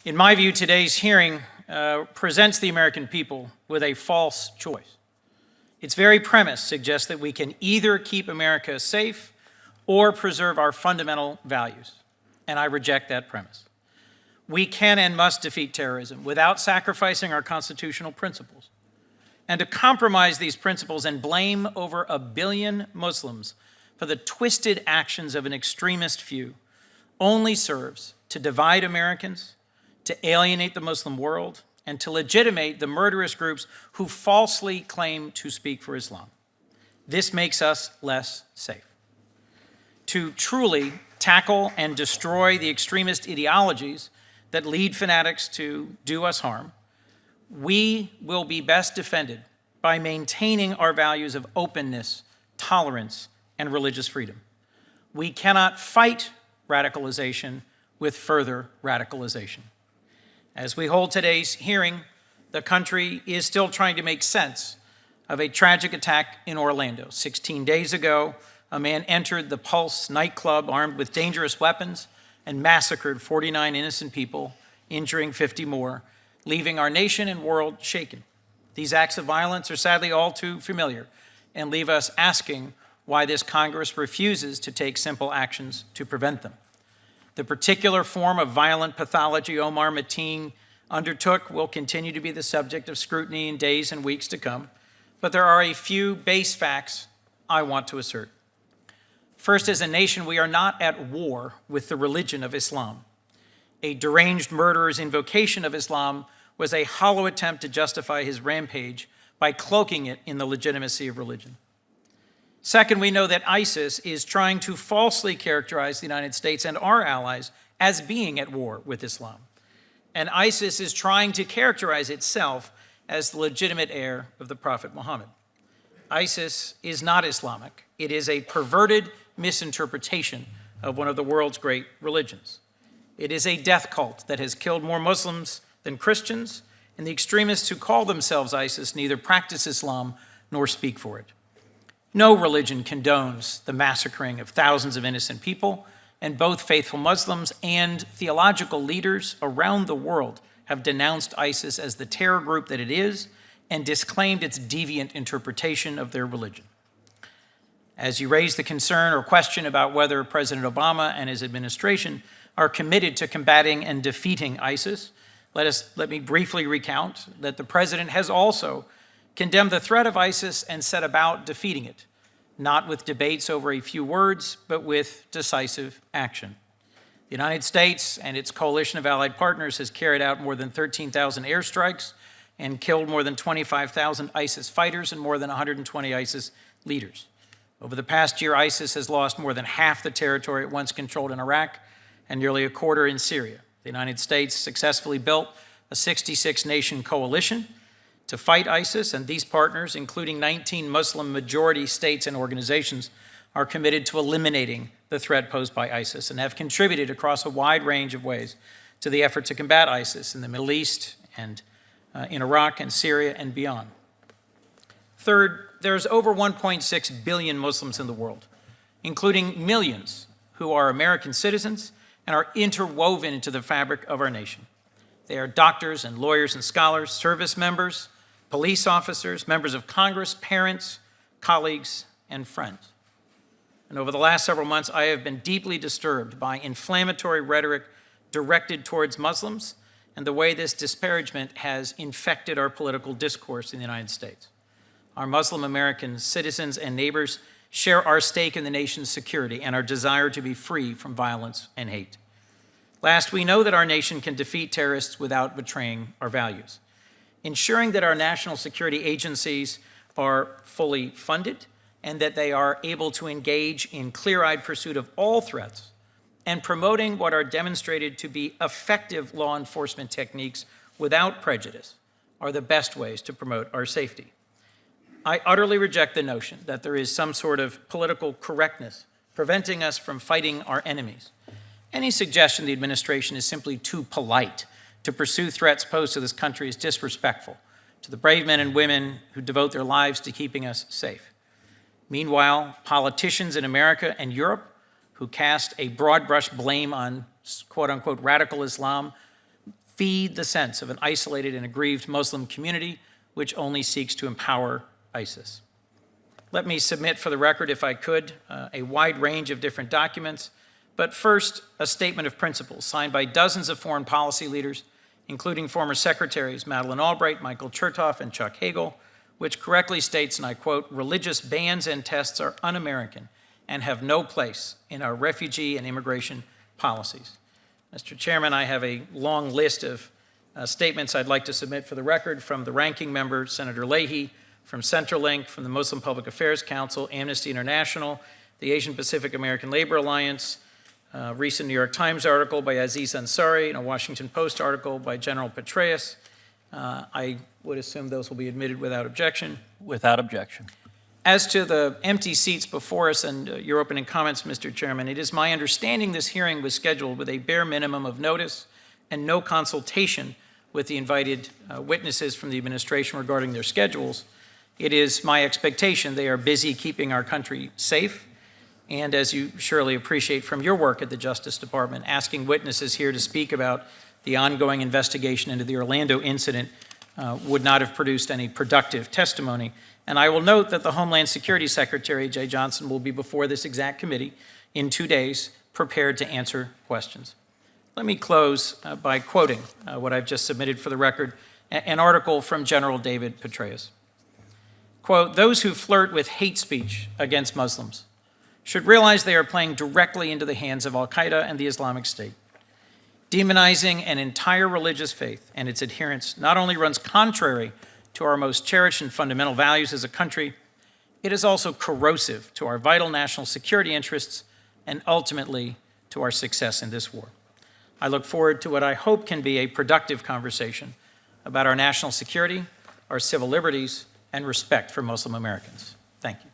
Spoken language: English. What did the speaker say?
In my view, today's hearing presents the American people with a false choice. Its very premise suggests that we can either keep America safe or preserve our fundamental values, and I reject that premise. We can and must defeat terrorism without sacrificing our constitutional principles. And to compromise these principles and blame over 1 billion Muslims for the twisted actions of an extremist few only serves to divide Americans, to alienate the Muslim world, and to legitimate the murderous groups who falsely claim to speak for Islam. This makes us less safe. To truly tackle and destroy the extremist ideologies that lead fanatics to do us harm, we will be best defended by maintaining our values of openness, tolerance, and religious freedom. We cannot fight radicalization with further radicalization. As we hold today's hearing, the country is still trying to make sense of a tragic attack in Orlando. 16 days ago, a man entered the Pulse nightclub armed with dangerous weapons and massacred 49 innocent people, injuring 50 more, leaving our nation and world shaken. These acts of violence are sadly all too familiar and leave us asking why this Congress refuses to take simple actions to prevent them. The particular form of violent pathology Omar Mateen undertook will continue to be the subject of scrutiny in days and weeks to come, but there are a few base facts I want to assert. First, as a nation, we are not at war with the religion of Islam. A deranged murderer's invocation of Islam was a hollow attempt to justify his rampage by cloaking it in the legitimacy of religion. Second, we know that ISIS is trying to falsely characterize the United States and our allies as being at war with Islam. And ISIS is trying to characterize itself as the legitimate heir of the Prophet Muhammad. ISIS is not Islamic. It is a perverted misinterpretation of one of the world's great religions. It is a death cult that has killed more Muslims than Christians, and the extremists who call themselves ISIS neither practice Islam nor speak for it. No religion condones the massacring of thousands of innocent people, and both faithful Muslims and theological leaders around the world have denounced ISIS as the terror group that it is and disclaimed its deviant interpretation of their religion. As you raise the concern or question about whether President Obama and his administration are committed to combating and defeating ISIS, let me briefly recount that the president has also condemned the threat of ISIS and set about defeating it, not with debates over a few words, but with decisive action. The United States and its coalition of allied partners has carried out more than 13,000 airstrikes and killed more than 25,000 ISIS fighters and more than 120 ISIS leaders. Over the past year, ISIS has lost more than half the territory it once controlled in Iraq and nearly a quarter in Syria. The United States successfully built a 66-nation coalition to fight ISIS, and these partners, including 19 Muslim-majority states and organizations, are committed to eliminating the threat posed by ISIS and have contributed across a wide range of ways to the effort to combat ISIS in the Middle East and in Iraq and Syria and beyond. Third, there's over 1.6 billion Muslims in the world, including millions who are American citizens and are interwoven into the fabric of our nation. They are doctors and lawyers and scholars, service members, police officers, members of Congress, parents, colleagues, and friends. And over the last several months, I have been deeply disturbed by inflammatory rhetoric directed towards Muslims and the way this disparagement has infected our political discourse in the United States. Our Muslim American citizens and neighbors share our stake in the nation's security and our desire to be free from violence and hate. Last, we know that our nation can defeat terrorists without betraying our values. Ensuring that our national security agencies are fully funded and that they are able to engage in clear-eyed pursuit of all threats and promoting what are demonstrated to be effective law enforcement techniques without prejudice are the best ways to promote our safety. I utterly reject the notion that there is some sort of political correctness preventing us from fighting our enemies. Any suggestion the administration is simply too polite to pursue threats posed to this country is disrespectful to the brave men and women who devote their lives to keeping us safe. Meanwhile, politicians in America and Europe who cast a broad brush blame on quote unquote radical Islam feed the sense of an isolated and aggrieved Muslim community which only seeks to empower ISIS. Let me submit for the record, if I could, a wide range of different documents, but first, a statement of principles signed by dozens of foreign policy leaders, including former secretaries Madeleine Albright, Michael Chertoff, and Chuck Hagel, which correctly states, and I quote, "Religious bans and tests are un-American and have no place in our refugee and immigration policies." Mr. Chairman, I have a long list of statements I'd like to submit for the record from the ranking member, Senator Leahy, from Centrelink, from the Muslim Public Affairs Council, Amnesty International, the Asian Pacific American Labor Alliance, a recent New York Times article by Aziz Ansari, and a Washington Post article by General Petraeus. I would assume those will be admitted without objection. Without objection. As to the empty seats before us and your opening comments, Mr. Chairman, it is my understanding this hearing was scheduled with a bare minimum of notice and no consultation with the invited witnesses from the administration regarding their schedules. It is my expectation they are busy keeping our country safe, and as you surely appreciate from your work at the Justice Department, asking witnesses here to speak about the ongoing investigation into the Orlando incident would not have produced any productive testimony. And I will note that the Homeland Security Secretary, Jay Johnson, will be before this exact committee in 2 days, prepared to answer questions. Let me close by quoting what I've just submitted for the record, an article from General David Petraeus. Quote, "Those who flirt with hate speech against Muslims should realize they are playing directly into the hands of al-Qaeda and the Islamic State. Demonizing an entire religious faith and its adherents not only runs contrary to our most cherished and fundamental values as a country, it is also corrosive to our vital national security interests and ultimately to our success in this war. I look forward to what I hope can be a productive conversation about our national security, our civil liberties, and respect for Muslim Americans." Thank you.